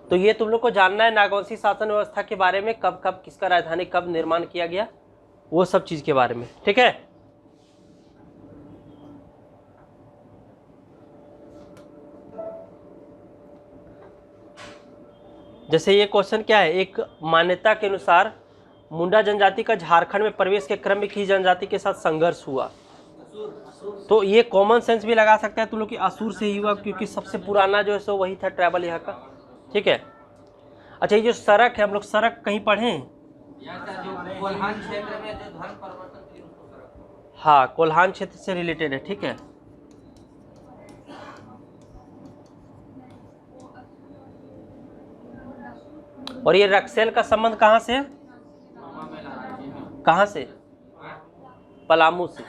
तो ये तुम लोग को जानना है नागवंशी शासन व्यवस्था के बारे में, कब कब किसका राजधानी कब निर्माण किया गया, वो सब चीज के बारे में। ठीक है, जैसे ये क्वेश्चन क्या है, एक मान्यता के अनुसार मुंडा जनजाति का झारखंड में प्रवेश के क्रम में किस जनजाति के साथ संघर्ष हुआ। तो ये कॉमन सेंस भी लगा सकता है तुम लोग कि असुर से ही हुआ, क्योंकि सबसे पुराना जो है सो वही था ट्राइबल यहाँ का। ठीक है, अच्छा ये जो सड़क है, हम लोग सड़क कहीं पढ़े? हाँ, कोल्हान क्षेत्र से रिलेटेड है। ठीक है, और ये रक्सेल का संबंध कहाँ से है? कहाँ से? पलामू से।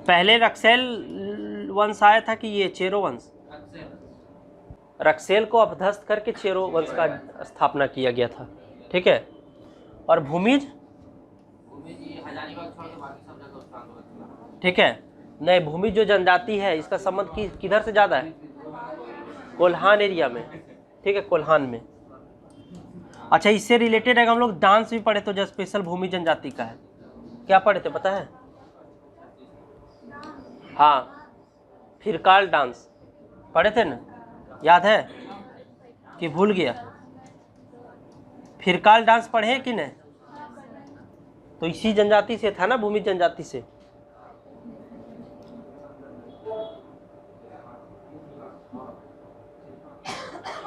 पहले रक्सेल वंश आया था कि ये चेरो वंश? रक्सेल को अपदस्थ करके चेरो वंश का स्थापना किया गया था। ठीक है, और भूमिज? ठीक है, नहीं, भूमिज जो जनजाति है इसका संबंध किधर से ज्यादा है? कोल्हान एरिया में। ठीक है, कोल्हान में। अच्छा, इससे रिलेटेड है, हम लोग डांस भी पढ़े तो जो स्पेशल भूमि जनजाति का है, क्या पढ़े थे पता है? हाँ, फिरकाल डांस पढ़े थे ना, याद है कि भूल गया? फिरकाल डांस पढ़े कि नहीं? तो इसी जनजाति से था ना, भूमि जनजाति से।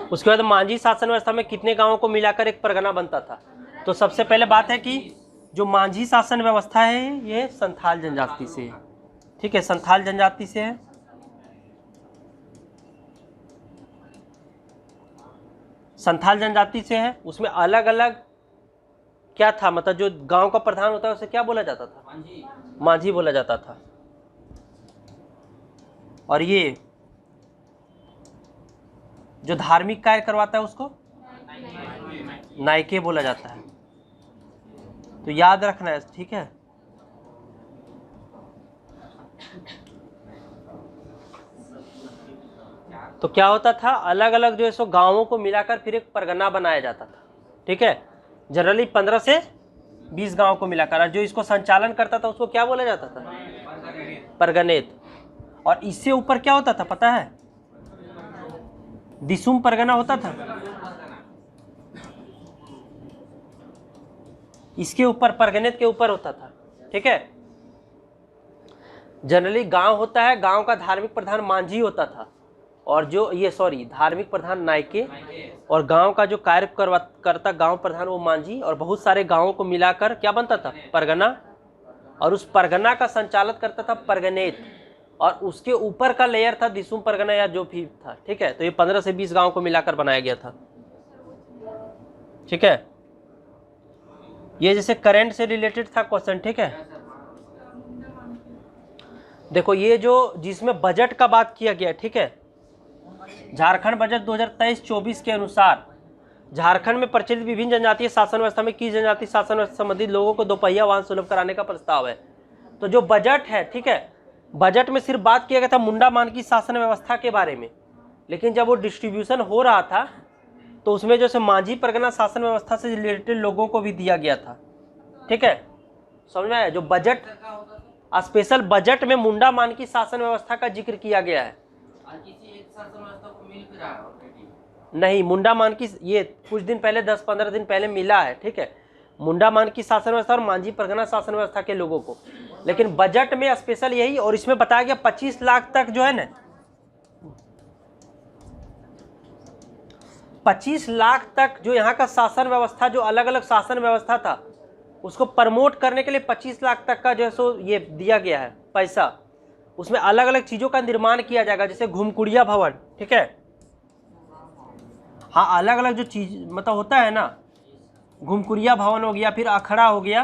उसके बाद मांझी शासन व्यवस्था में कितने गांवों को मिलाकर एक परगना बनता था? तो सबसे पहले बात है कि जो मांझी शासन व्यवस्था है ये संथाल जनजाति से है। ठीक है, संथाल जनजाति से है। संथाल जनजाति से है, उसमें अलग अलग क्या था, मतलब जो गांव का प्रधान होता है उसे क्या बोला जाता था? मांझी बोला जाता था। और ये जो धार्मिक कार्य करवाता है उसको नायके बोला जाता है। तो याद रखना है। ठीक है, तो क्या होता था, अलग अलग जो है सो गांवों को मिलाकर फिर एक परगना बनाया जाता था। ठीक है, जनरली 15 से 20 गांव को मिलाकर, और जो इसको संचालन करता था उसको क्या बोला जाता था? परगनेत। और इससे ऊपर क्या होता था पता है? दिसुम परगना होता था। इसके ऊपर, परगनेत के ऊपर होता था। ठीक है, जनरली गांव होता है, गांव का धार्मिक प्रधान मांझी होता था, और जो ये धार्मिक प्रधान नायके, और गांव का जो कार्य करता गांव प्रधान वो मांझी, और बहुत सारे गांवों को मिलाकर क्या बनता था? परगना। और उस परगना का संचालित करता था परगनेत, और उसके ऊपर का लेयर था दिसुम परगना या जो भी था। ठीक है, तो ये 15 से 20 गांव को मिलाकर बनाया गया था। ठीक है, ये जैसे करंट से रिलेटेड था क्वेश्चन। ठीक है, देखो ये जो जिसमें बजट का बात किया गया। ठीक है, झारखंड बजट 2023-24 के अनुसार झारखंड में प्रचलित विभिन्न जनजातीय शासन व्यवस्था में किस जनजाति शासन व्यवस्था संबंधित लोगों को दोपहिया वाहन सुलभ कराने का प्रस्ताव है। तो जो बजट है, ठीक है, बजट में सिर्फ बात किया गया था मुंडा मान की शासन व्यवस्था के बारे में, लेकिन जब वो डिस्ट्रीब्यूशन हो रहा था तो उसमें जैसे मांझी परगना शासन व्यवस्था से रिलेटेड लोगों को भी दिया गया था। ठीक है, समझ में आया? जो बजट, स्पेशल बजट में मुंडा मान की शासन व्यवस्था का जिक्र किया गया है। नहीं, मुंडा मान की ये कुछ दिन पहले, 10-15 दिन पहले मिला है। ठीक है, मुंडा मान की शासन व्यवस्था और मांझी परगना शासन व्यवस्था के लोगों को, लेकिन बजट में स्पेशल यही, और इसमें बताया गया 25 लाख तक जो है ना, 25 लाख तक जो यहाँ का शासन व्यवस्था, जो अलग अलग शासन व्यवस्था था उसको प्रमोट करने के लिए 25 लाख तक का जो है सो ये दिया गया है पैसा। उसमें अलग अलग चीजों का निर्माण किया जाएगा, जैसे घुमकुड़िया भवन। ठीक है, हाँ, अलग अलग जो चीज मतलब होता है ना, घुमकुड़िया भवन हो गया, फिर अखड़ा हो गया,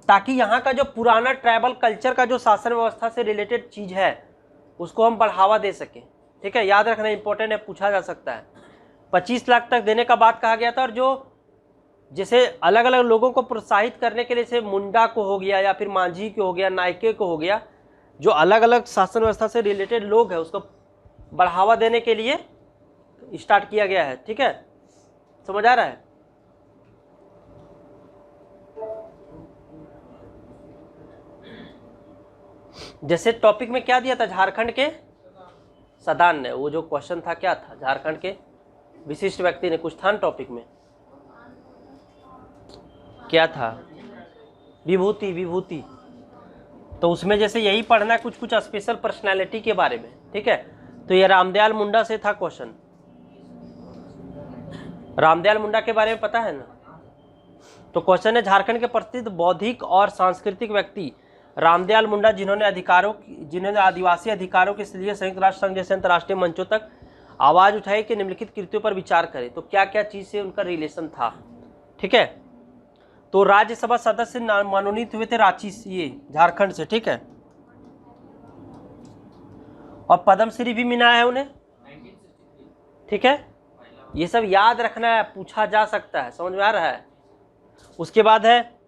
ताकि यहाँ का जो पुराना ट्राइबल कल्चर का जो शासन व्यवस्था से रिलेटेड चीज है उसको हम बढ़ावा दे सकें। ठीक है, याद रखना इंपॉर्टेंट है, पूछा जा सकता है। 25 लाख तक देने का बात कहा गया था, और जो जैसे अलग अलग लोगों को प्रोत्साहित करने के लिए, जैसे मुंडा को हो गया या फिर मांझी को हो गया, नायके को हो गया, जो अलग अलग शासन व्यवस्था से रिलेटेड लोग हैं उसको बढ़ावा देने के लिए स्टार्ट किया गया है, ठीक है, समझ आ रहा है। जैसे टॉपिक में क्या दिया था, झारखंड के सदान ने, वो जो क्वेश्चन था क्या था, झारखंड के विशिष्ट व्यक्ति ने, कुछ था टॉपिक में, क्या था, विभूति, विभूति। तो उसमें जैसे यही पढ़ना है कुछ कुछ स्पेशल पर्सनालिटी के बारे में, ठीक है। तो ये रामदयाल मुंडा से था क्वेश्चन, रामदयाल मुंडा के बारे में पता है ना। तो क्वेश्चन है, झारखंड के प्रसिद्ध बौद्धिक और सांस्कृतिक व्यक्ति रामदयाल मुंडा, जिन्होंने आदिवासी अधिकारों के लिए संयुक्त राष्ट्र संघ जैसे अंतर्राष्ट्रीय मंचों तक आवाज उठाई कि निम्नलिखित कृतियों पर विचार करें। तो क्या क्या चीज से उनका रिलेशन था, ठीक है। तो राज्यसभा सदस्य मनोनीत हुए थे रांची से, ये झारखंड से, ठीक है। और पद्मश्री भी मिला है उन्हें, ठीक है। ये सब याद रखना है, पूछा जा सकता है, समझ में आ रहा है। उसके बाद है,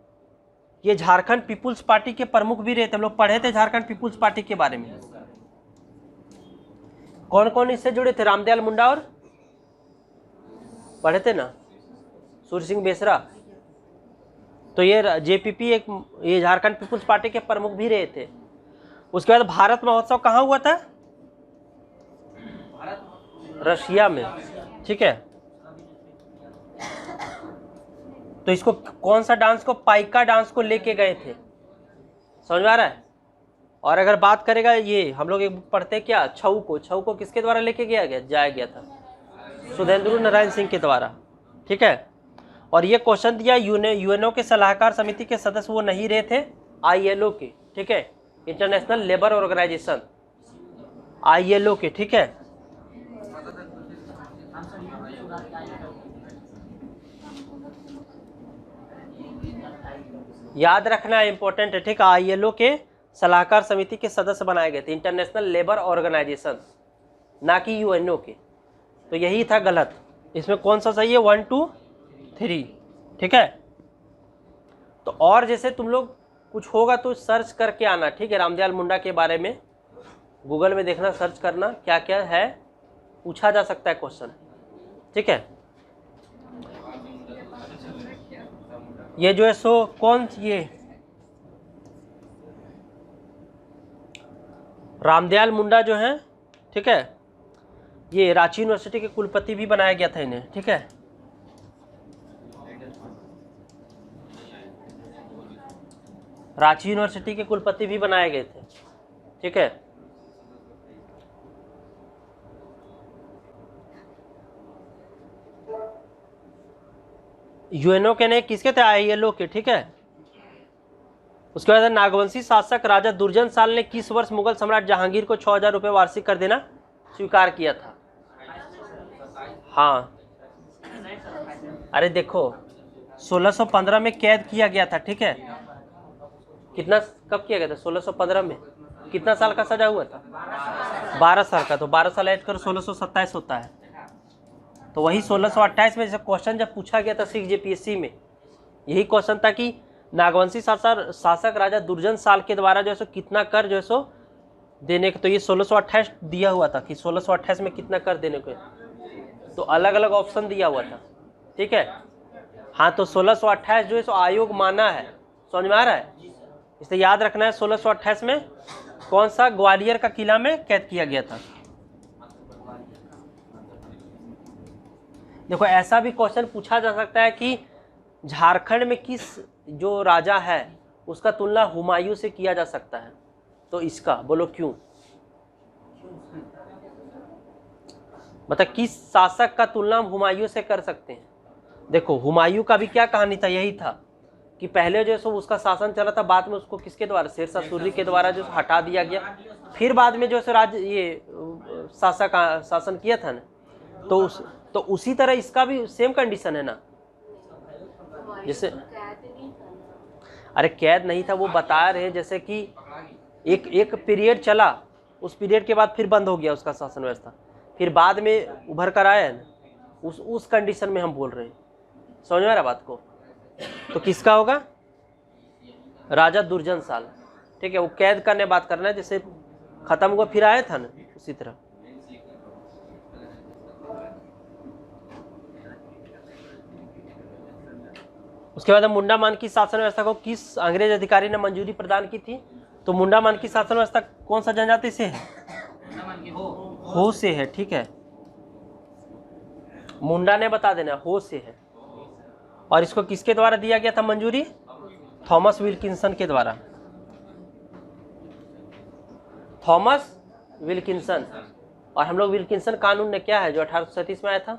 ये झारखंड पीपुल्स पार्टी के प्रमुख भी रहे थे। हम लोग पढ़े थे झारखंड पीपुल्स पार्टी के बारे में, कौन कौन इससे जुड़े थे, रामदयाल मुंडा और पढ़े थे ना, सूर्य सिंह बेसरा। तो ये जेपीपी एक, ये झारखंड पीपुल्स पार्टी के प्रमुख भी रहे थे। उसके बाद भारत महोत्सव कहाँ हुआ था, रशिया में, ठीक है। तो इसको कौन सा डांस को, पाइका डांस को लेके गए थे, समझ में आ रहा है। और अगर बात करेगा, ये हम लोग एक पढ़ते क्या, छऊ को किसके द्वारा लेके जाया गया था, सुधेंद्र नारायण सिंह के द्वारा, ठीक है। और ये क्वेश्चन दिया, यूएनओ के सलाहकार समिति के सदस्य वो नहीं रहे थे, आईएलओ के, ठीक है, इंटरनेशनल लेबर ऑर्गेनाइजेशन, आईएलओ के, ठीक है। याद रखना इंपॉर्टेंट है, ठीक है। आईएलओ के सलाहकार समिति के सदस्य बनाए गए थे, इंटरनेशनल लेबर ऑर्गेनाइजेशन, ना कि यूएनओ के। तो यही था गलत, इसमें कौन सा सही है, 1 2 3, ठीक है। तो और जैसे तुम लोग कुछ होगा तो सर्च करके आना, ठीक है। रामदयाल मुंडा के बारे में गूगल में देखना, सर्च करना क्या क्या है, पूछा जा सकता है क्वेश्चन, ठीक है। ये जो है सो कौन, ये रामदयाल मुंडा जो है, ठीक है, ये रांची यूनिवर्सिटी के कुलपति भी बनाया गया था इन्हें, ठीक है। रांची यूनिवर्सिटी के कुलपति भी बनाए गए थे, ठीक है। यूएनओ के ने किसके थे, आईएलओ के, ठीक है। उसके बाद नागवंशी शासक राजा दुर्जन साल ने किस वर्ष मुगल सम्राट जहांगीर को 6000 रुपये वार्षिक कर देना स्वीकार किया था। हाँ, अरे देखो 1615 में कैद किया गया था, ठीक है। कितना, कब किया गया था, 1615 में। कितना साल का सजा हुआ था, 12 साल का। तो 12 साल ऐड करो, 1627 होता है। तो वही 1628 में जैसे क्वेश्चन जब पूछा गया था सिक्स जेपीएससी में, यही क्वेश्चन था कि नागवंशी शासक राजा दुर्जन साल के द्वारा जो है सो कितना कर जो है सो देने का। तो ये 1628 दिया हुआ था कि 1628 में कितना कर देने को, तो अलग अलग ऑप्शन दिया हुआ था, ठीक है। हाँ, तो 1628 जो है सो आयोग माना है, समझ में आ रहा है। इसे याद रखना है, 1628 में कौन सा, ग्वालियर का किला में कैद किया गया था। देखो ऐसा भी क्वेश्चन पूछा जा सकता है कि झारखंड में किस जो राजा है उसका तुलना हुमायूं से किया जा सकता है, तो इसका बोलो क्यों, मतलब किस शासक का तुलना हम हुमायूं से कर सकते हैं। देखो हुमायूं का भी क्या कहानी था, यही था कि पहले जो सो उसका शासन चला था, बाद में उसको किसके द्वारा, शेरशाह सूरी के द्वारा जो हटा दिया गया, फिर बाद में जो है राज्य ये शासन किया था ना, तो उसी तरह इसका भी सेम कंडीशन है ना। जैसे अरे कैद नहीं था, वो बता रहे जैसे कि एक पीरियड चला, उस पीरियड के बाद फिर बंद हो गया उसका शासन व्यवस्था, फिर बाद में उभर कर आया ना, उस कंडीशन में हम बोल रहे हैं, समझ में आ रहा बात को। तो किसका होगा, राजा दुर्जन साल, ठीक है। वो कैद करने बात करना है, जैसे खत्म हुआ फिर आया था ना, उसी तरह। उसके बाद मुंडा मान की शासन व्यवस्था को किस अंग्रेज अधिकारी ने मंजूरी प्रदान की थी? तो मुंडा मान की शासन व्यवस्था कौन सा जनजाति से है? हो से है, ठीक है। मुंडा ने बता देना, हो से है। और इसको किसके द्वारा दिया गया था मंजूरी? थॉमस विल्किंसन के द्वारा। Thomas Wilkinson. और हम लोग विल्किंसन कानून ने क्या है जो 1837 में आया था?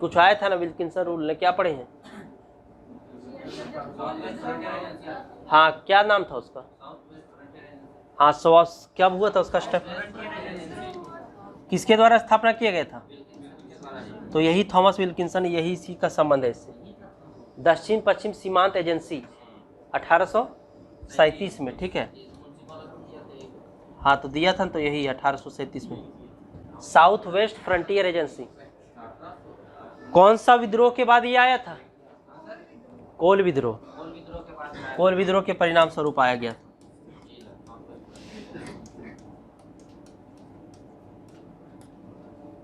कुछ आया था ना विल्किंसन रूल ने, क्या पढ़े हैं? हाँ, क्या नाम था उसका? हाँ, क्या हुआ था उसका स्टेप? किसके द्वारा स्थापना किया गया था? तो यही थॉमस विल्किंसन, यही इसी का संबंध है इससे। दक्षिण पश्चिम सीमांत एजेंसी 1837 में, ठीक है। हाँ, तो दिया था तो यही 1837 में। साउथ वेस्ट फ्रंटियर एजेंसी कौन सा विद्रोह के बाद ये आया था? कोल विद्रोह। कोल विद्रोह के परिणाम स्वरूप आया गया।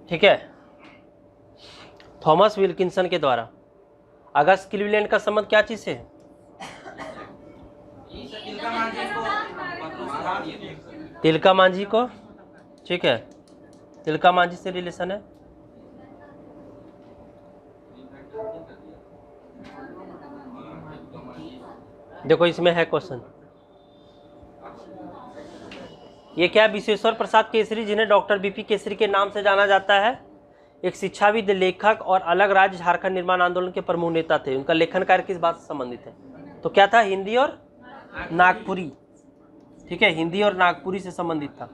ठीक है। थॉमस विल्किंसन के द्वारा। अगस्त क्लीवलैंड का संबंध क्या चीज से है? तिलका मांझी को, ठीक है। तिलका मांझी से रिलेशन है। देखो इसमें है क्वेश्चन, ये क्या? विश्वेश्वर प्रसाद केसरी, जिन्हें डॉक्टर बीपी केसरी के नाम से जाना जाता है, एक शिक्षाविद, लेखक और अलग राज्य झारखंड निर्माण आंदोलन के प्रमुख नेता थे। उनका लेखन कार्य किस बात से संबंधित है? तो क्या था? हिंदी और नागपुरी, ठीक है। हिंदी और नागपुरी से संबंधित था,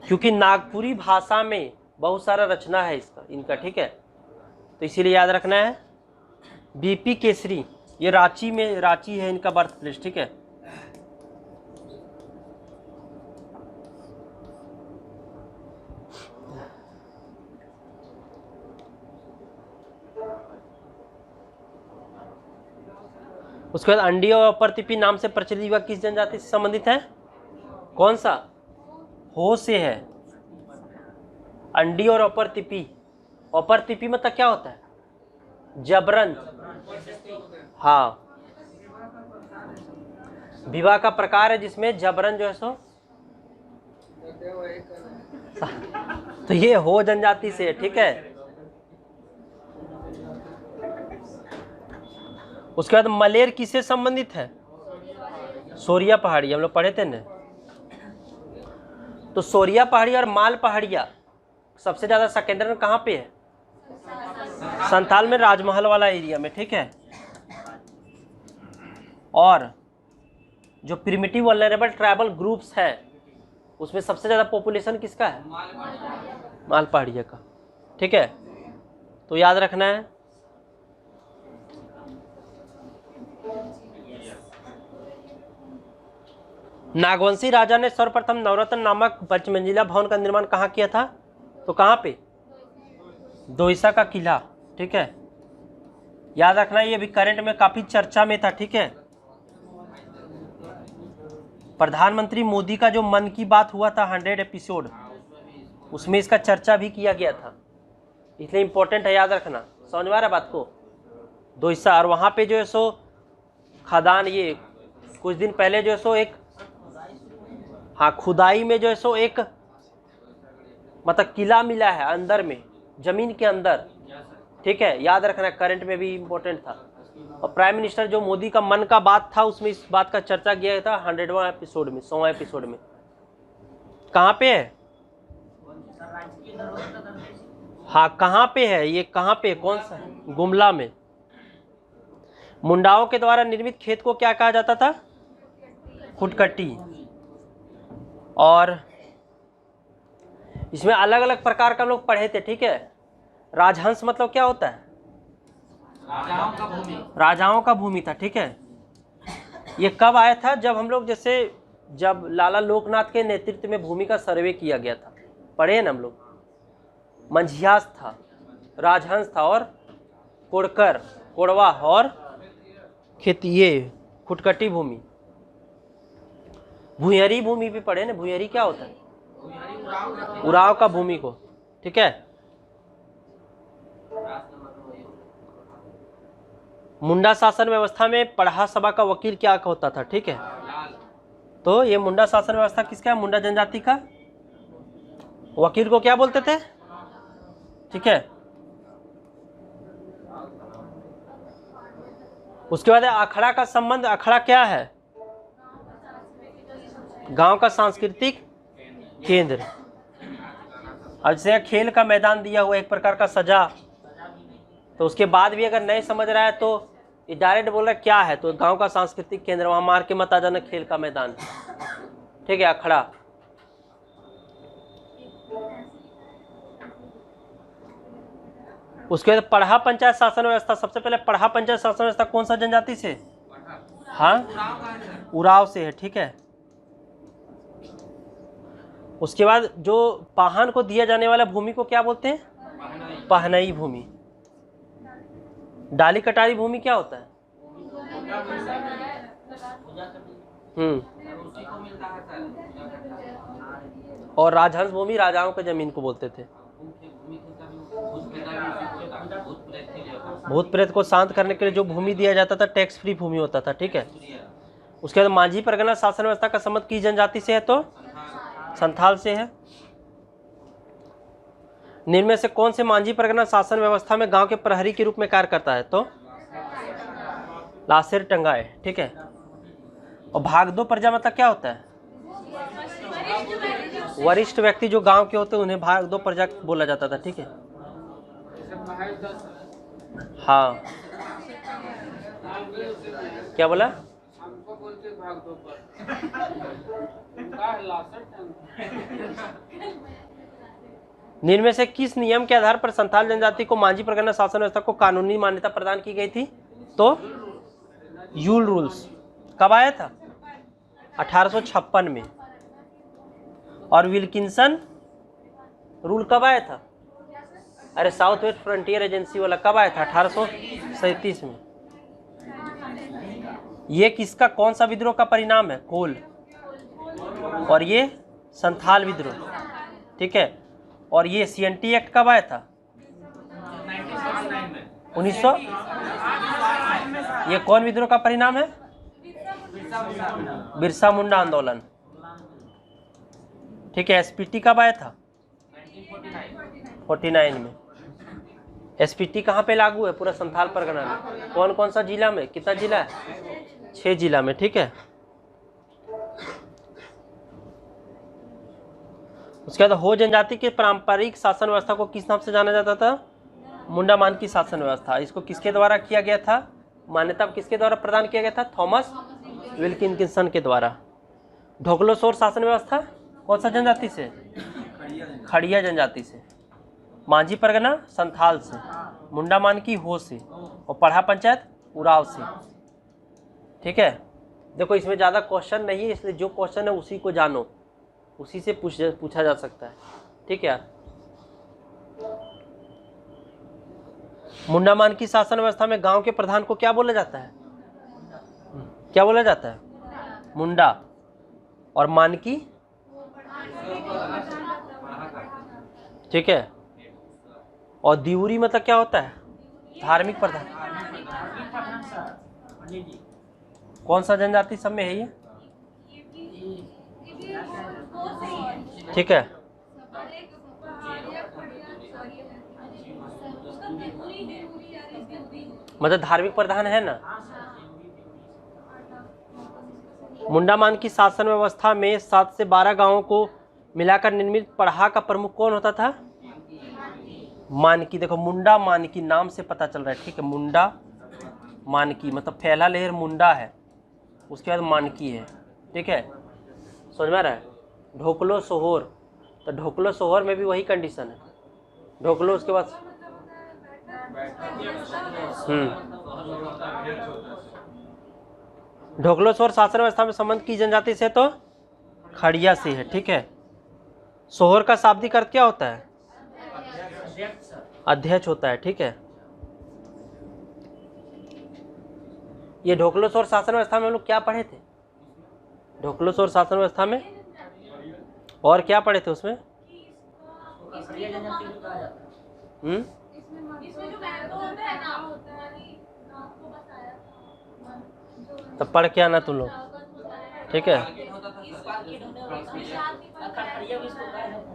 क्योंकि नागपुरी भाषा में बहुत सारा रचना है इसका, इनका, ठीक है। तो इसीलिए याद रखना है। बीपी केसरी, ये रांची में, रांची है इनका बर्थ प्लेस, ठीक है। उसके बाद अंडी और अपर तिपी नाम से प्रचलित युवा किस जनजाति से संबंधित है? कौन सा? हो से है। अंडी और अपर तिपी। अपर तिपी मतलब क्या होता है? जबरन। हाँ, विवाह का प्रकार है जिसमें जबरन जो है सो, तो ये हो जनजाति से है, ठीक है। उसके बाद मलेर किससे संबंधित है? सोरिया पहाड़ी, हम लोग पढ़े थे ना। तो सोरिया पहाड़ी और माल पहाड़िया सबसे ज्यादा सेकेंडरी कहाँ पे है? संथाल में, राजमहल वाला एरिया में, ठीक है। और जो प्रिमिटिव वल्नरेबल ट्राइबल ग्रुप्स है उसमें सबसे ज्यादा पॉपुलेशन किसका है? माल पहाड़िया का, ठीक है। तो याद रखना है। नागवंशी राजा ने सर्वप्रथम नवरत्न नामक पंचमंजिला भवन का निर्माण कहाँ किया था? तो कहाँ पे? दोईसा का किला, ठीक है। याद रखना, ये भी करंट में काफी चर्चा में था, ठीक है। प्रधानमंत्री मोदी का जो मन की बात हुआ था 100 एपिसोड, उसमें इसका चर्चा भी किया गया था, इसलिए इंपॉर्टेंट है, याद रखना। समझ में आ रहा है बात को? दोईसा, और वहां पे जो है सो खदान, ये कुछ दिन पहले जो है सो एक, हाँ, खुदाई में जो है सो एक मतलब किला मिला है अंदर में, जमीन के अंदर, ठीक है। याद रखना, करंट में भी इंपॉर्टेंट था। और प्राइम मिनिस्टर जो मोदी का मन का बात था उसमें इस बात का चर्चा किया था 100वां एपिसोड में, 100वां एपिसोड में। कहाँ पे है? हाँ, कहाँ पे है ये? कहाँ पे? कौन सा? गुमला में। मुंडाओं के द्वारा निर्मित खेत को क्या कहा जाता था? खुटकटी। और इसमें अलग अलग प्रकार का लोग पढ़े थे, ठीक है। राजहंस मतलब क्या होता है? राजाओं का भूमि था, ठीक है। ये कब आया था? जब हम लोग, जैसे जब लाला लोकनाथ के नेतृत्व में भूमि का सर्वे किया गया था, पढ़े हैं ना हम लोग। मंझियास था, राजहंस था, और कोड़कर, कोड़वा, और खेती, ये खुटकटी भूमि। भुयरी भूमि भी पढ़े ना। भुयरी क्या होता है? उराव का भूमि को, ठीक है। मुंडा शासन व्यवस्था में पढ़ा सभा का वकील क्या होता था, ठीक है। तो ये मुंडा शासन व्यवस्था किसका है, मुंडा जनजाति का। वकील को क्या बोलते थे, ठीक है। उसके बाद अखड़ा का संबंध, अखड़ा क्या है, गांव का सांस्कृतिक केंद्र। अब जैसे खेल का मैदान दिया हुआ एक प्रकार का सजा, तो उसके बाद भी अगर नहीं समझ रहा है तो ये डायरेक्ट बोल रहा है क्या है, तो गांव का सांस्कृतिक केंद्र, वहां मार के मत आ जाना खेल का मैदान, ठीक है। अखड़ा। उसके बाद पढ़ा पंचायत शासन व्यवस्था। सबसे पहले पढ़ा पंचायत शासन व्यवस्था कौन सा जनजाति से, हाँ, उराव से है, ठीक है। उसके बाद जो पाहन को दिया जाने वाला भूमि को क्या बोलते हैं, पहनई भूमि। डाली कटारी भूमि क्या होता है, और राजहंस भूमि राजाओं के जमीन को बोलते थे। भूत प्रेत को शांत करने के लिए जो भूमि दिया जाता था टैक्स फ्री भूमि होता था, ठीक है। उसके बाद मांझी परगना शासन व्यवस्था का संबंध किस जनजाति से है, तो संथाल से है। निम्न में से कौन से मांझी परगना शासन व्यवस्था में गांव के प्रहरी के रूप में कार्य करता है, तो लासेर टंगाए, ठीक है। और भाग दो प्रजा मतलब क्या होता है, वरिष्ठ व्यक्ति जो गांव के होते हैं उन्हें भाग दो प्रजा बोला जाता था, ठीक है। हाँ, क्या बोला, निम्न में से किस नियम के आधार पर संथाल जनजाति को मांझी परगना शासन व्यवस्था को कानूनी मान्यता प्रदान की गई थी, तो यूल रूल्स। कब आया था, 1856 में। और विल्किंसन रूल कब आया था, अरे साउथ वेस्ट फ्रंटियर एजेंसी वाला कब आया था, 1837 में। ये किसका, कौन सा विद्रोह का परिणाम है, कोल। और ये संथाल विद्रोह, ठीक है। और ये CNT एक्ट कब आया था, 1900। ये कौन विद्रोह का परिणाम है, बिरसा मुंडा आंदोलन, ठीक है। SPT कब आया था, 49 में। SPT कहाँ पे लागू है, पूरा संथाल परगना में। कौन कौन सा जिला में, कितना जिला है, 6 जिला में, ठीक है। उसके बाद हो जनजाति के पारंपरिक शासन व्यवस्था को किस नाम से जाना जाता था, मुंडा मान की शासन व्यवस्था। इसको किसके द्वारा किया गया था, मान्यता किसके द्वारा प्रदान किया गया था, थॉमस विल्किंसन के द्वारा। ढोकलोसोर शासन व्यवस्था कौन सा जनजाति से, खड़िया जनजाति से। मांझी परगना संथाल से, मुंडा मान की हो से, और पढ़ा पंचायत उराव से, ठीक है। देखो इसमें ज़्यादा क्वेश्चन नहीं है, इसलिए जो क्वेश्चन है उसी को जानो, उसी से पूछा जा सकता है, ठीक है। मुंडा मान की शासन व्यवस्था में गांव के प्रधान को क्या बोला जाता है, क्या बोला जाता है, मुंडा। और मानकी, ठीक है। और दिउरी मतलब क्या होता है, धार्मिक प्रधान। कौन सा जनजाति सब में है ये, ठीक है। मतलब धार्मिक प्रधान है ना। मुंडा मान की शासन व्यवस्था में 7 से 12 गांवों को मिलाकर निर्मित पढ़ा का प्रमुख कौन होता था, मानकी। देखो मुंडा मानकी नाम से पता चल रहा है, ठीक है। मुंडा मानकी मतलब पहला लेयर मुंडा है, उसके बाद मानकी है, ठीक है। समझ में आ रहा है। ढोकलो सोहोर, तो ढोकलो सोहोर में भी वही कंडीशन है, ढोकलो उसके बाद ढोकलो सोहर शासन व्यवस्था में संबंध की जनजाति से, तो खड़िया से है, ठीक है। सोहर का शाब्दिक अर्थ क्या होता है, अध्यक्ष होता है, ठीक है। ये ढोकलो सोहर शासन व्यवस्था में हम लोग क्या पढ़े थे, ढोकलो सोहर शासन व्यवस्था में और क्या पढ़े थे उसमें, तो पढ़ के आना तुम लोग, ठीक है।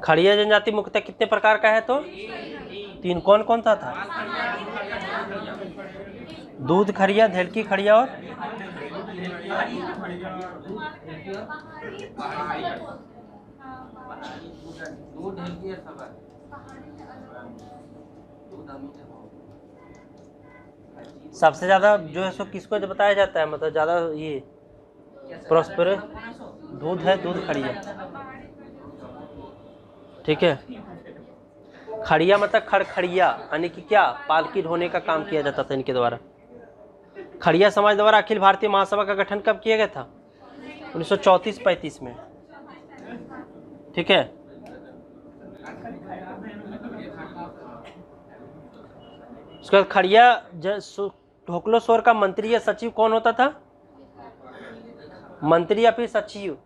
खड़िया जनजाति मुख्यतः कितने प्रकार का है? तो 3। कौन कौन सा था? दूध खड़िया, धेलकी खड़िया और सबसे ज्यादा जो है सो किसको जो बताया जाता है, मतलब ज्यादा ये प्रॉस्पेरस दूध है, दूध खड़िया, ठीक है। खड़िया मतलब खड़खड़िया, यानी कि क्या, पालकी ढोने का काम किया जाता था इनके द्वारा। खड़िया समाज द्वारा अखिल भारतीय महासभा का गठन कब किया गया था? 1934-35 में, ठीक है। उसके बाद खड़िया ढोकलोसोर का मंत्री या सचिव कौन होता था? मंत्री या फिर सचिव,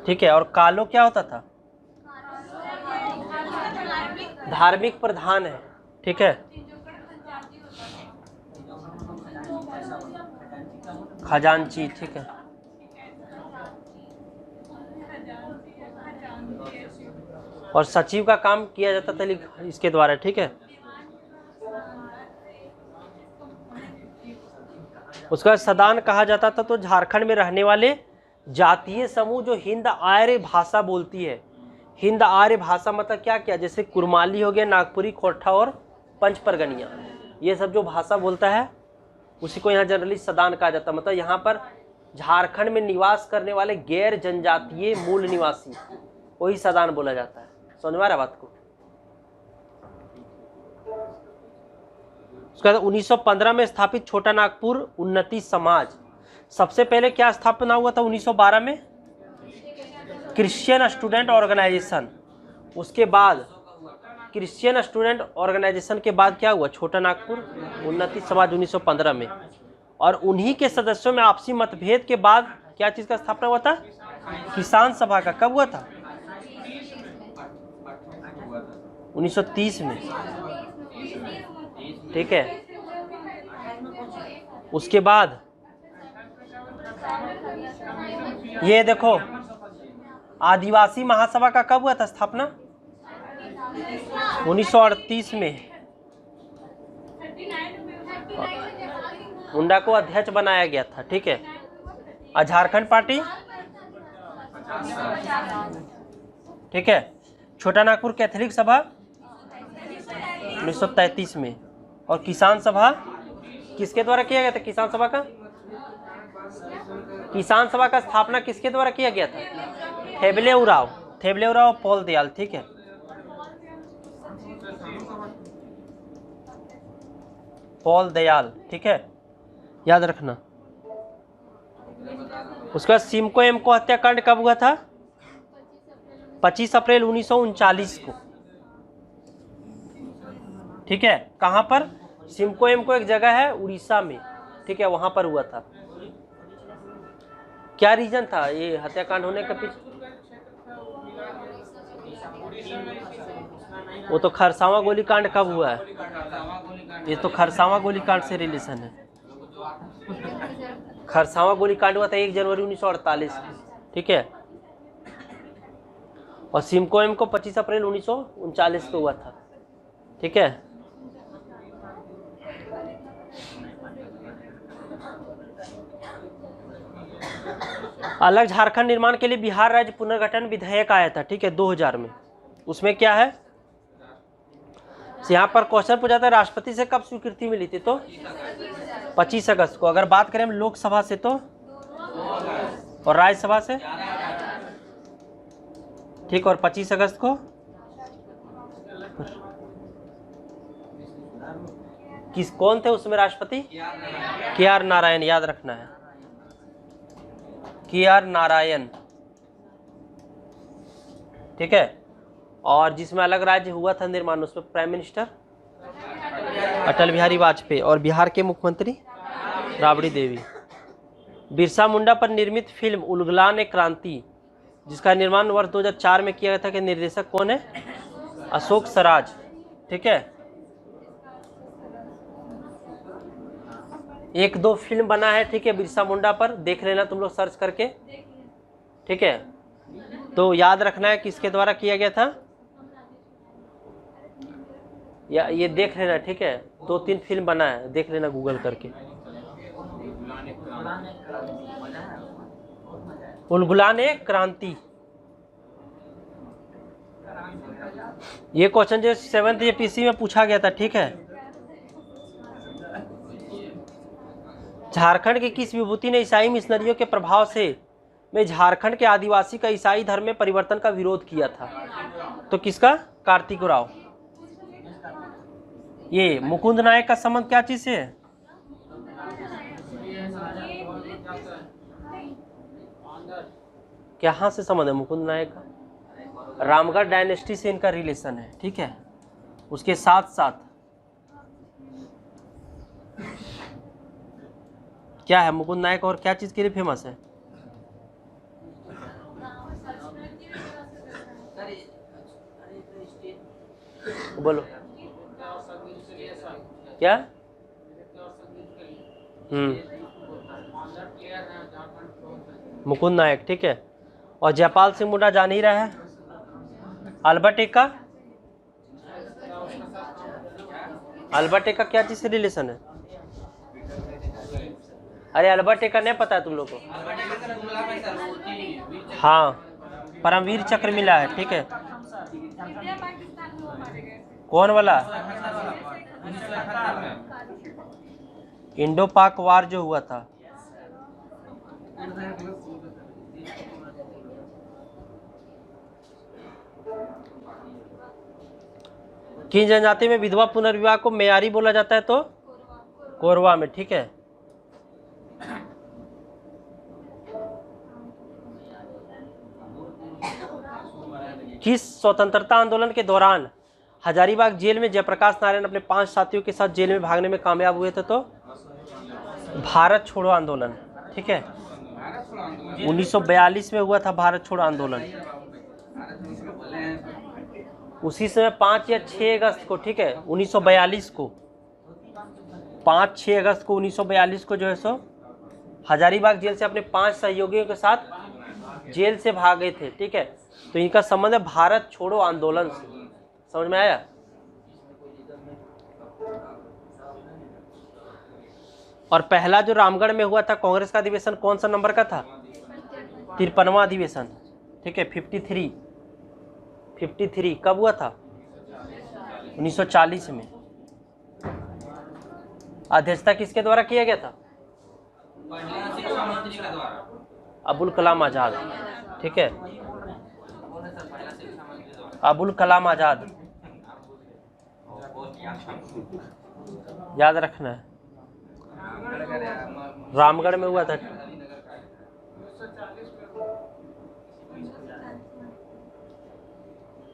ठीक है। और कालो क्या होता था? धार्मिक प्रधान है, ठीक है। खजांची, ठीक है। और सचिव का काम किया जाता था इसके द्वारा, ठीक है। उसका सदान कहा जाता था। तो झारखंड में रहने वाले जातीय समूह जो हिंद आर्य भाषा बोलती है, हिंद आर्य भाषा मतलब क्या क्या, जैसे कुरमाली हो गया, नागपुरी, खोरठा और पंच परगनिया, ये सब जो भाषा बोलता है उसी को यहाँ जनरली सदान कहा जाता है। मतलब यहाँ पर झारखंड में निवास करने वाले गैर जनजातीय मूल निवासी, वही सदान बोला जाता है। समझ में आ रहा बात को? उसके बाद 1915 में स्थापित छोटा नागपुर उन्नति समाज, सबसे पहले क्या स्थापना हुआ था 1912 में? Christian student organisation. उसके बाद क्रिश्चियन स्टूडेंट ऑर्गेनाइजेशन के बाद क्या हुआ? छोटा नागपुर उन्नति समाज 1915 में। और उन्हीं के सदस्यों में आपसी मतभेद के बाद क्या चीज का स्थापना हुआ था? किसान सभा का। कब हुआ था? 1930 में, ठीक है। उसके बाद ये देखो, आदिवासी महासभा का कब हुआ था स्थापना? 1938 में। मुंडा को अध्यक्ष बनाया गया था, ठीक है। और झारखंड पार्टी, ठीक है। छोटा नागपुर कैथोलिक सभा 1933 में। और किसान सभा किसके द्वारा किया गया था? किसान सभा का, किसान सभा का स्थापना किसके द्वारा किया गया था? थेबलेउराव पॉल दयाल, ठीक है। पॉल दयाल, ठीक है, याद रखना। उसका सिमको एमको हत्याकांड कब हुआ था? 25 अप्रैल 1939 को, ठीक है। कहां पर? सिमको एमको एक जगह है उड़ीसा में, ठीक है, वहां पर हुआ था। क्या रीजन था ये हत्याकांड होने का पीछे? वो तो खरसावां गोलीकांड कब हुआ है? ये तो खरसावां गोलीकांड से रिलेशन है। खरसावां गोलीकांड हुआ था 1 जनवरी 1948 को, ठीक है। और सिमको एमको 25 अप्रैल 1939 को हुआ था, ठीक है। अलग झारखंड निर्माण के लिए बिहार राज्य पुनर्गठन विधेयक आया था, ठीक है, 2000 में। उसमें क्या है, यहाँ पर क्वेश्चन पूछा था राष्ट्रपति से कब स्वीकृति मिली थी? तो 25 अगस्त को। अगर बात करें लोकसभा से तो, और राज्यसभा से, ठीक, और 25 अगस्त को कौन थे उसमें राष्ट्रपति? KR नारायण, याद रखना है, KR नारायण, ठीक है। और जिसमें अलग राज्य हुआ था निर्माण, उसमें प्राइम मिनिस्टर अटल बिहारी वाजपेयी और बिहार के मुख्यमंत्री राबड़ी देवी। बिरसा मुंडा पर निर्मित फिल्म उलगुलान ए क्रांति, जिसका निर्माण वर्ष 2004 में किया गया था, कि निर्देशक कौन है? अशोक सराज, ठीक है। एक दो फिल्म बना है, ठीक है, बिरसा मुंडा पर, देख लेना तुम लोग सर्च करके, ठीक है। तो याद रखना है किसके द्वारा किया गया था, या ये देख लेना, ठीक है। 2-3 फिल्म बना है, देख लेना गूगल करके। उलगुलान ए क्रांति, ये क्वेश्चन जो 7th APC में पूछा गया था, ठीक है। झारखंड की किस विभूति ने ईसाई मिशनरियों के प्रभाव से में झारखंड के आदिवासी का ईसाई धर्म में परिवर्तन का विरोध किया था? तो किसका? कार्तिक राव। ये मुकुंद नायक का संबंध क्या चीज से है? कहाँ से संबंध है मुकुंद नायक का? रामगढ़ डायनेस्टी से इनका रिलेशन है, ठीक है। उसके साथ साथ क्या है मुकुंद नायक, और क्या चीज के लिए फेमस है? बोलो क्या? मुकुंद नायक, ठीक है। और जयपाल सिंह मुंडा जान ही रहा है। अल्बर्ट एक्का, अल्बर्ट एक्का क्या चीज से रिलेशन है? अरे अल्बर्ट एक्का नहीं पता है तुम लोग को? हाँ, परमवीर चक्र मिला है, ठीक है। कौन वाला? इंडो पाक वार जो हुआ था। किन जनजाति में विधवा पुनर्विवाह को मेयारी बोला जाता है? तो कोरवा में, ठीक है। किस स्वतंत्रता आंदोलन के दौरान हजारीबाग जेल में जयप्रकाश नारायण अपने 5 साथियों के साथ जेल में भागने में कामयाब हुए थे? तो भारत छोड़ो आंदोलन, ठीक है। 1942 में हुआ था भारत छोड़ो आंदोलन। उसी समय 5 या 6 अगस्त को, ठीक है, 1942 को, 5-6 अगस्त को 1942 को जो है सो हजारीबाग जेल से अपने 5 सहयोगियों के साथ जेल से भागे थे, ठीक है। तो इनका संबंध है भारत छोड़ो आंदोलन से। समझ में आया? और पहला जो रामगढ़ में हुआ था कांग्रेस का अधिवेशन कौन सा नंबर का था? 53वां अधिवेशन, ठीक है। 53 कब हुआ था? 1940 में। अध्यक्षता किसके द्वारा किया गया था? अबुल कलाम आजाद, ठीक है। अबुल कलाम आजाद, याद रखना है। रामगढ़ में हुआ था।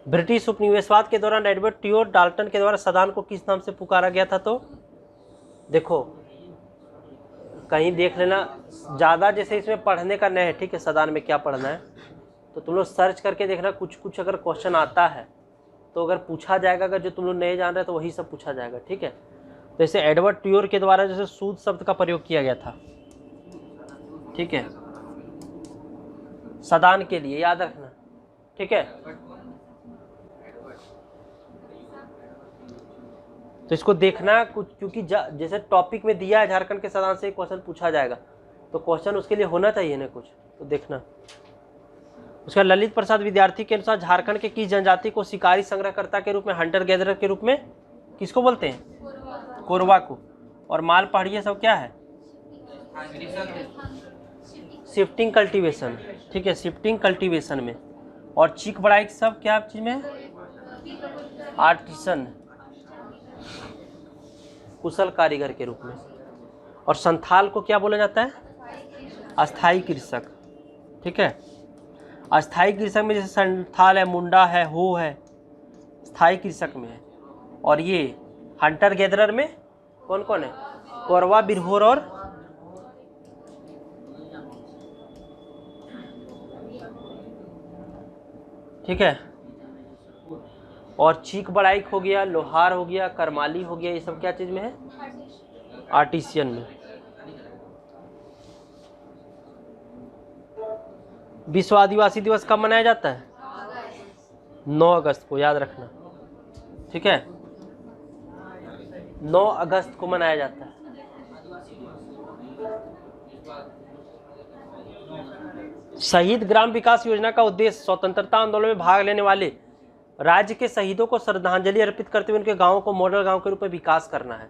ब्रिटिश उपनिवेशवाद के दौरान एडवर्ड टियोर डाल्टन के द्वारा सदान को किस नाम से पुकारा गया था? तो देखो कहीं देख लेना, ज़्यादा जैसे इसमें पढ़ने का नहीं है, ठीक है, सदान में क्या पढ़ना है तो तुम लोग सर्च करके देखना। कुछ अगर क्वेश्चन आता है तो अगर पूछा जाएगा, अगर जो तुम लोग नहीं जान रहे तो वही सब पूछा जाएगा, ठीक है। तो जैसे एडवर्ड टियोर के द्वारा जैसे सूद शब्द का प्रयोग किया गया था, ठीक है, सदान के लिए, याद रखना, ठीक है। तो इसको देखना कुछ, क्योंकि जैसे टॉपिक में दिया है झारखंड के सदान से क्वेश्चन पूछा जाएगा तो क्वेश्चन उसके लिए होना चाहिए ना कुछ, तो देखना। उसका ललित प्रसाद विद्यार्थी के अनुसार झारखंड के किस जनजाति को शिकारी संग्रहकर्ता के रूप में, हंटर गैदरर के रूप में किसको बोलते हैं? कोरवा को। और माल पहाड़िया सब क्या है? शिफ्टिंग कल्टीवेशन, ठीक है, शिफ्टिंग कल्टीवेशन में। और चीक बड़ाई सब क्या चीज में? आर्टिसन, कुशल कारीगर के रूप में। और संथाल को क्या बोला जाता है? अस्थाई कृषक, ठीक है। अस्थाई कृषक में जैसे संथाल है, मुंडा है, हो है, स्थाई कृषक में है। और ये हंटर गैदरर में कौन कौन है? कोरवा, बिरहोर और ठीक है। और चीक बड़ाइक हो गया, लोहार हो गया, करमाली हो गया, ये सब क्या चीज में है? आर्टिसियन में। विश्व आदिवासी दिवस कब मनाया जाता है? 9 अगस्त को, याद रखना, ठीक है, 9 अगस्त को मनाया जाता है। शहीद ग्राम विकास योजना का उद्देश्य स्वतंत्रता आंदोलन में भाग लेने वाले राज्य के शहीदों को श्रद्धांजलि अर्पित करते हुए उनके गांवों को मॉडल गांव के रूप में विकास करना है।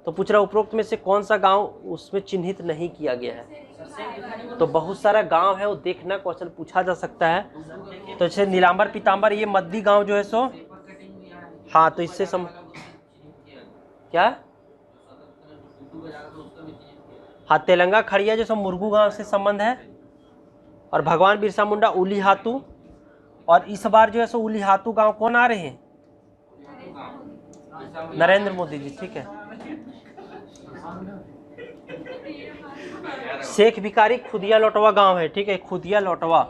तो पूछ रहा उपरोक्त में से कौन सा गांव उसमें चिन्हित नहीं किया गया है? तो बहुत सारा गांव है, वो देखना, क्वेश्चन पूछा जा सकता है। तो जैसे नीलांबर पीतांबर, ये मद्दी गांव जो है सो, हाँ, तो इससे क्या, हाँ, तेलंगा खड़िया जो सो मुरगू गांव से संबंध है। और भगवान बिरसा मुंडा उली हातू, और इस बार जो है सो उली हातू गांव कौन आ रहे हैं? नरेंद्र मोदी जी, ठीक है। शेख भिखारी खुदिया लोटवा गांव है, ठीक है, खुदिया लोटवा,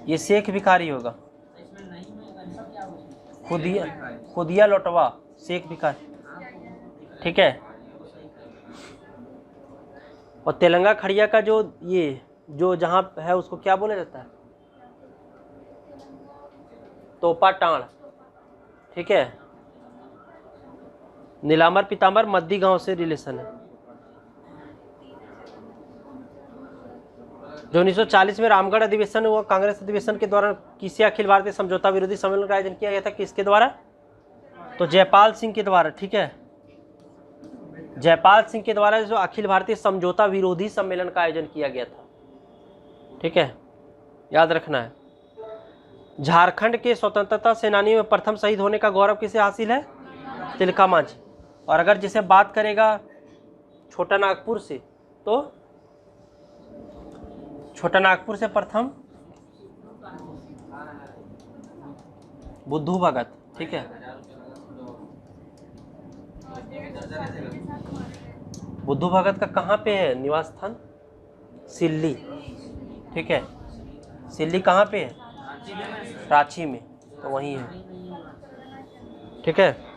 ये शेख भिखारी होगा, खुदिया लोटवा शेख भिखारी, ठीक है। और तेलंगा खड़िया का जो ये जो जहाँ है उसको क्या बोला जाता है? तोपा टाण, ठीक है। नीलांबर पीतांबर मद्दी गांव से रिलेशन है। जो 1940 में रामगढ़ अधिवेशन हुआ, कांग्रेस अधिवेशन के दौरान किसी अखिल भारतीय समझौता विरोधी सम्मेलन का आयोजन किया गया था? किसके द्वारा? तो जयपाल सिंह के द्वारा, ठीक है, जयपाल सिंह के द्वारा जो अखिल भारतीय समझौता विरोधी सम्मेलन का आयोजन किया गया था, ठीक है, याद रखना है। झारखंड के स्वतंत्रता सेनानियों में प्रथम शहीद होने का गौरव किसे हासिल है? तिलका मांझी। और अगर जिसे बात करेगा छोटा नागपुर से, तो छोटा नागपुर से प्रथम बुद्धू भगत, ठीक है, बुद्धू भगत का कहाँ पे है निवास स्थान? सिल्ली, ठीक है, सिल्ली कहाँ पे है? रांची में, तो वहीं है, ठीक है।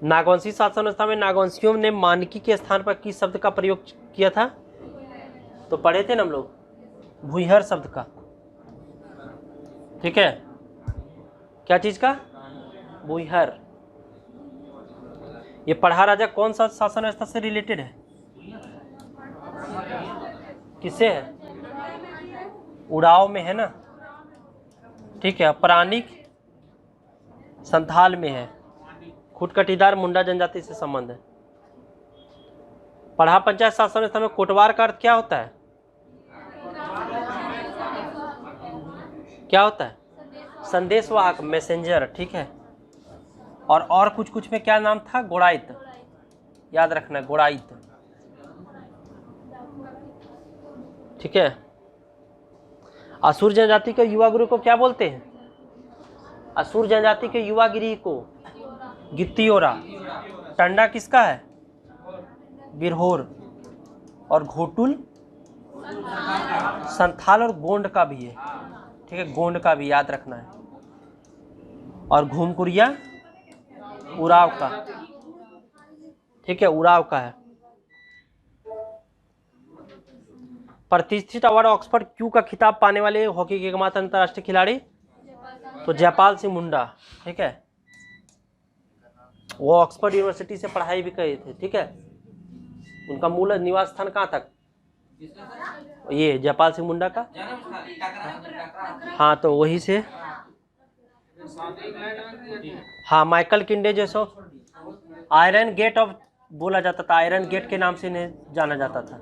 नागवंशी शासन व्यवस्था में नागवंशियों ने मानकी के स्थान पर किस शब्द का प्रयोग किया था? तो पढ़े थे ना हम लोग, भूइहर शब्द का, ठीक है, क्या चीज का? भूइहर। ये पढ़ा राजा कौन सा शासन व्यवस्था से रिलेटेड है? किससे है? उड़ाव में है ना, ठीक है। पौराणिक संथाल में है। खुटकटीदार मुंडा जनजाति से संबंध है। पढ़ा पंचायत शासन व्यवस्था में कोटवार का अर्थ क्या होता है? क्या होता है? संदेशवाहक, मैसेंजर, ठीक है। और कुछ में क्या नाम था? गोड़ाइत, याद रखना, गोड़ाइत, ठीक है। असुर जनजाति के युवा गुरु को क्या बोलते हैं? असुर जनजाति के युवा गिरी को गित्तियोरा। टंडा किसका है? बिरहोर। और घोटुल संथाल और गोंड का भी है, ठीक है, गोंड का भी याद रखना है। और घूमकुरिया उराव का, ठीक है, उराव का है। प्रतिष्ठित अवार्ड ऑक्सफोर्ड क्यू का खिताब पाने वाले हॉकी के एकमात्र अंतर्राष्ट्रीय खिलाड़ी? तो जयपाल सिंह मुंडा, ठीक है, वो ऑक्सफोर्ड यूनिवर्सिटी से पढ़ाई भी करे थे, ठीक है। उनका मूल निवास स्थान कहाँ तक? ये जयपाल सिंह मुंडा का, हाँ, तो वही से, हाँ, माइकल किंडे जैसो आयरन गेट ऑफ बोला जाता था, आयरन गेट के नाम से इन्हें जाना जाता था,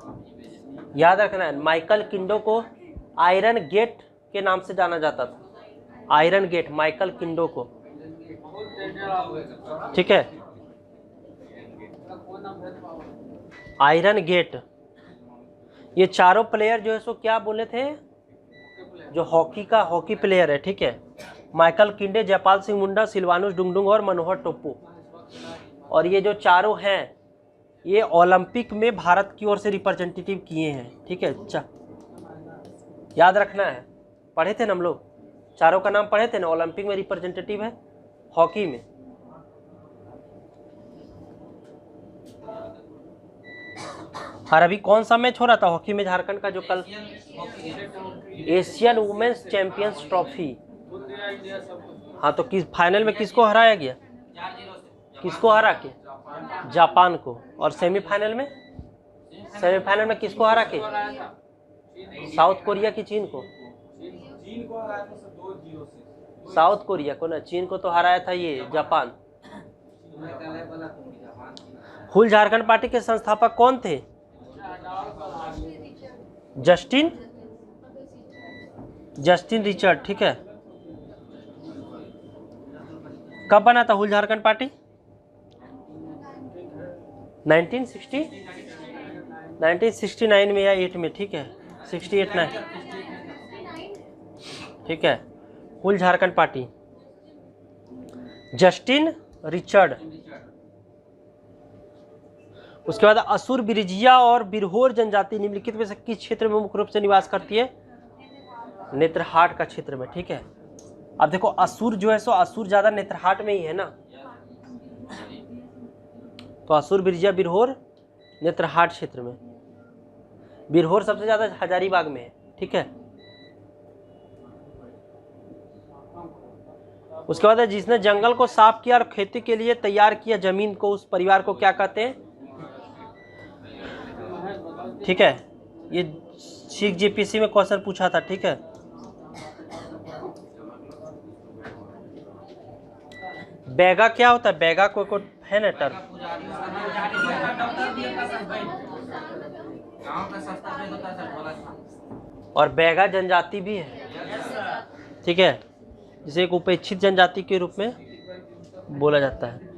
याद रखना है। माइकल किंडो को आयरन गेट के नाम से जाना जाता था, आयरन गेट, माइकल किंडो को, ठीक है, आयरन गेट। ये चारों प्लेयर जो है सो क्या बोले थे? जो हॉकी प्लेयर है, ठीक है, माइकल किंडे, जयपाल सिंह मुंडा, सिल्वानुस डुंगडुंग और मनोहर टोप्पो। और ये जो चारों हैं ये ओलंपिक में भारत की ओर से रिप्रेजेंटेटिव किए हैं, ठीक है। अच्छा, याद रखना है, पढ़े थे ना हम लोग, चारों का नाम पढ़े थे ना, ओलंपिक में रिप्रेजेंटेटिव है हॉकी में। और अभी कौन सा मैच हो रहा था हॉकी में झारखंड का जो कल? Asian women's champions trophy. हाँ, तो किस फाइनल में किसको हराया गया? किसको हरा के? जापान को। और सेमीफाइनल में? सेमीफाइनल में किसको हरा के? साउथ कोरिया की चीन को? साउथ कोरिया को ना, चीन को तो हराया था ये जापान। हुल झारखंड पार्टी के संस्थापक कौन थे? जस्टिन रिचर्ड, ठीक है। कब बना था हुल झारखंड पार्टी? 1969 में या 8 में, ठीक है। 68 9, ठीक है। हुल झारखंड पार्टी, जस्टिन रिचर्ड। उसके बाद असुर, बिरजिया और बिरहोर जनजाति निम्नलिखित में से किस क्षेत्र में मुख्य रूप से निवास करती है? नेत्रहाट का क्षेत्र में, ठीक है। अब देखो असुर जो है सो असुर ज्यादा नेत्रहाट में ही है ना, तो असुर, बिरजिया, बिरहोर नेत्रहाट क्षेत्र में। बिरहोर सबसे ज्यादा हजारीबाग में है, ठीक है। उसके बाद जिसने जंगल को साफ किया और खेती के लिए तैयार किया जमीन को, उस परिवार को क्या कहते हैं? ठीक है, ये सीख जीपीसी में क्वेश्चन पूछा था, ठीक है। बैगा क्या होता है? बैगा कोई है ना टर्म? और बैगा जनजाति भी है, ठीक है, जिसे एक उपेक्षित जनजाति के रूप में बोला जाता है।